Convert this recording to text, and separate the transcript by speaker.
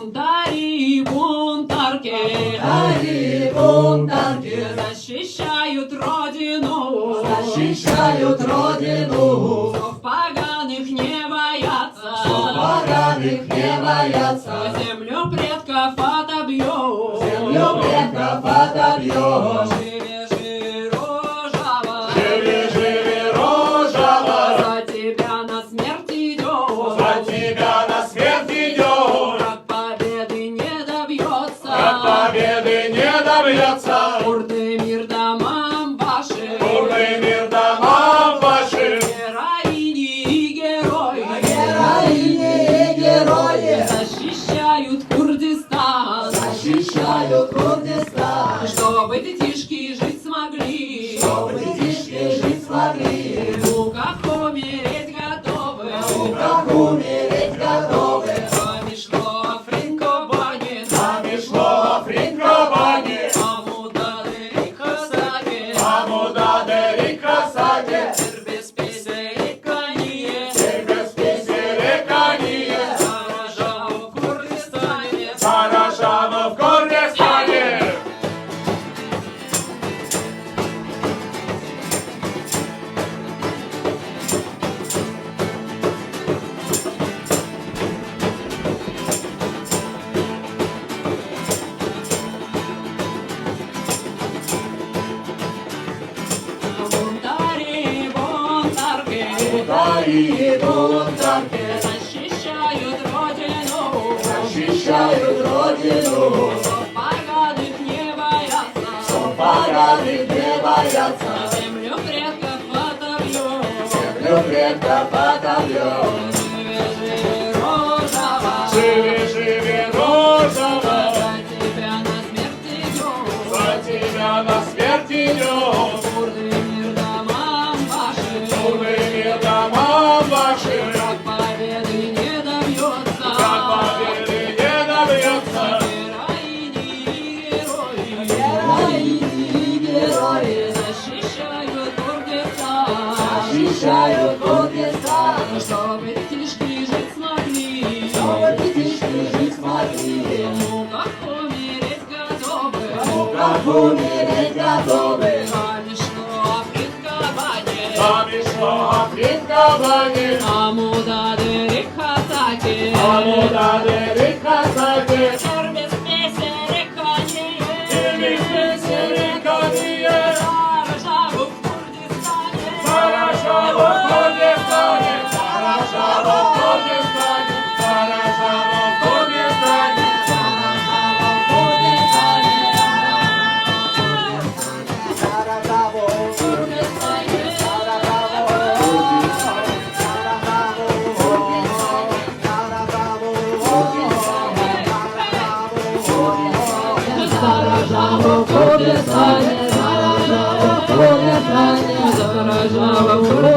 Speaker 1: Бунтари, бунтарки, защищают родину,
Speaker 2: защищают родину.
Speaker 1: Зов поганых не боятся,
Speaker 2: Зов поганых не боятся.
Speaker 1: Землю предков отобьем,
Speaker 2: Землю предков отобьем.
Speaker 1: Живи, живи, рожава,
Speaker 2: Живи, живи, рожава,
Speaker 1: за тебя на смерть идем,
Speaker 2: за тебя на смерть идем.
Speaker 1: враг победы не добьется,
Speaker 2: Враг победы не добьется.
Speaker 1: бурный мир домам вашим,
Speaker 2: Бурный мир домам вашим.
Speaker 1: героини и герои,
Speaker 2: Героини и герои
Speaker 1: защищают Курдистан,
Speaker 2: защищают Курдистан.
Speaker 1: чтобы детишки жить смогли,
Speaker 2: Чтобы детишки жить смогли.
Speaker 1: в муках умереть готовы,
Speaker 2: Как умереть готовы.
Speaker 1: вами шло Африн-Кобани,
Speaker 2: Нами шло Африн-Кобани.
Speaker 1: Амудады и Хасаки,
Speaker 2: Амудаде и красоте.
Speaker 1: без песен коние,
Speaker 2: Без песерекания.
Speaker 1: Саража в Курдистане,
Speaker 2: Саражава в Курдистане.
Speaker 1: бунтари, бунтарки,
Speaker 2: Бунтари, бунтарки
Speaker 1: защищают родину,
Speaker 2: защищают родину.
Speaker 1: зов поганых не боятся,
Speaker 2: Зов поганых не боятся.
Speaker 1: землю предков отобьем,
Speaker 2: Землю предков отобьем.
Speaker 1: живи, живи, рожава,
Speaker 2: Живи, живи, рожава,
Speaker 1: за тебя на смерть идем,
Speaker 2: за тебя на смерть идем.
Speaker 1: бурный мир домам вашим,
Speaker 2: Бурный мир домам вашим.
Speaker 1: враг победы не добьется,
Speaker 2: Как победы не добьется.
Speaker 1: героини и герои,
Speaker 2: Героини и герои
Speaker 1: защищают Курдистан,
Speaker 2: защищают Курдистан.
Speaker 1: чтобы детишки жить смогли,
Speaker 2: Чтобы детишки жить смогли.
Speaker 1: в муках умереть готовы,
Speaker 2: Как умереть готовы.
Speaker 1: вами шло Африн-Кобани,
Speaker 2: Нами шло Африн-Кобани.
Speaker 1: Амудады и Хасаки,
Speaker 2: Амудаде и красоте.
Speaker 1: без песен рекания,
Speaker 2: Без песерекания.
Speaker 1: Саражаву в Курдистане,
Speaker 2: Саражава в Курдистане. Саражава в Курдистане. Саражава в Курдистане. Саражава в Курдистане. Саражава в Курдистане.
Speaker 1: Саражаву в Курдистане, Саражаву в Курдистане, Саражаву в Курдистане.